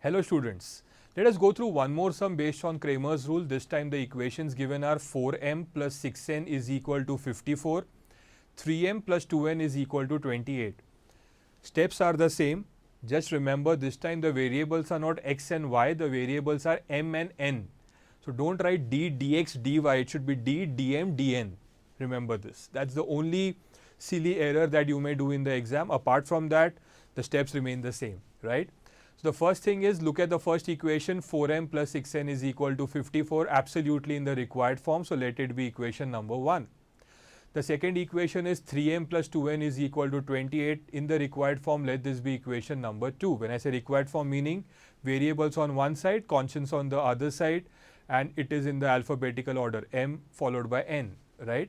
Hello students, let us go through one more sum based on Cramer's rule. This time the equations given are 4m plus 6n is equal to 54, 3m plus 2n is equal to 28. Steps are the same. Just remember this time the variables are not x and y, the variables are m and n. So don't write d dx dy, it should be d dm dn. Remember this. That's the only silly error that you may do in the exam. Apart from that, the steps remain the same, right? So the first thing is, look at the first equation, 4m plus 6n is equal to 54, absolutely in the required form. So let it be equation number 1. The second equation is 3m plus 2n is equal to 28 in the required form. Let this be equation number 2. When I say required form, meaning variables on one side, constants on the other side, and it is in the alphabetical order, m followed by n, right?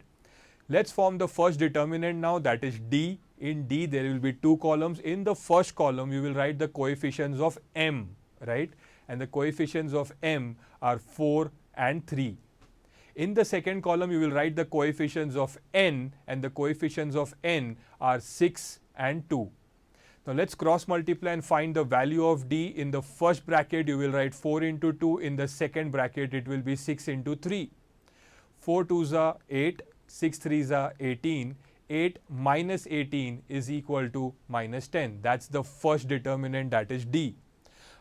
Let's form the first determinant now, that is d. In d there will be two columns. In the first column you will write the coefficients of m, right? And the coefficients of m are 4 and 3. In the second column you will write the coefficients of n, and the coefficients of n are 6 and 2. Now let's cross multiply and find the value of d. In the first bracket you will write 4 into 2. In the second bracket it will be 6 into 3. 4 2s are 8, 6 3s are 18. 8 minus 18 is equal to minus 10. That's the first determinant, that is d.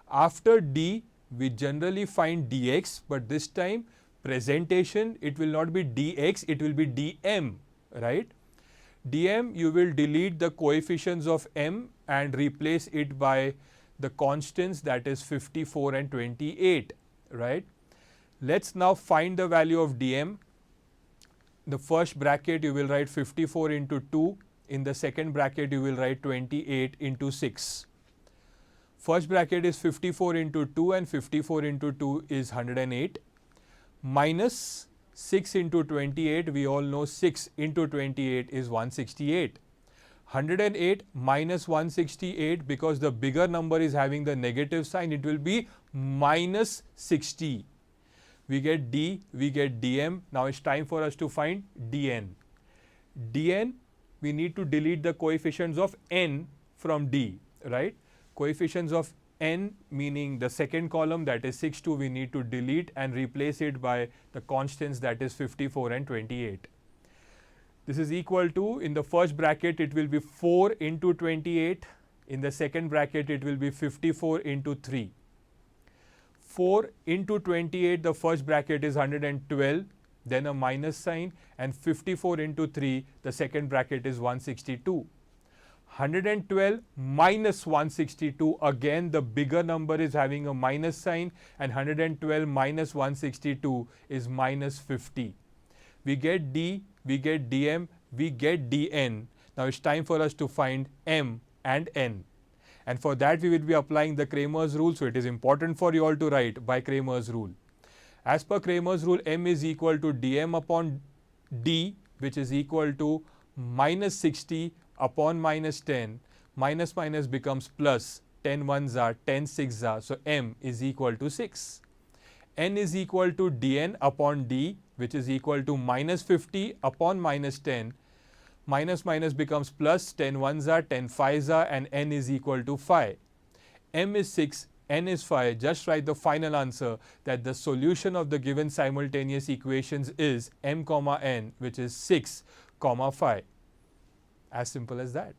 After d, we generally find dx, but this time presentation, it will not be dx, it will be dm, right? dm, you will delete the coefficients of m and replace it by the constants, that is 54 and 28, right? Let's now find the value of dm. The first bracket you will write 54 into 2. In the second bracket you will write 28 into 6. First bracket is 54 into 2 and 54 into 2 is 108. Minus 6 into 28, we all know 6 into 28 is 168. 108 minus 168, because the bigger number is having the negative sign, it will be minus 60. We get d, we get dm. Now it's time for us to find dn. dn, we need to delete the coefficients of n from d, right? Coefficients of n, meaning the second column, that is 6 2, we need to delete and replace it by the constants, that is 54 and 28. This is equal to, in the first bracket it will be 4 into 28. In the second bracket it will be 54 into 3. 4 into 28, the first bracket is 112, then a minus sign, and 54 into 3, the second bracket is 162. 112 minus 162, again the bigger number is having a minus sign, and 112 minus 162 is minus 50. We get d, we get dm, we get dn. Now it's time for us to find m and n. And for that we will be applying the Cramer's rule. So it is important for you all to write by Cramer's rule. As per Cramer's rule, m is equal to dm upon d, which is equal to minus 60 upon minus 10. Minus minus becomes plus. 10 ones are, 10 6s are. So m is equal to 6. n is equal to dn upon d, which is equal to minus 50 upon minus 10. Minus minus becomes plus, 10 ones are, 10 5s are, and n is equal to 5. m is 6, n is 5. Just write the final answer, that the solution of the given simultaneous equations is m comma n, which is 6 comma 5. As simple as that.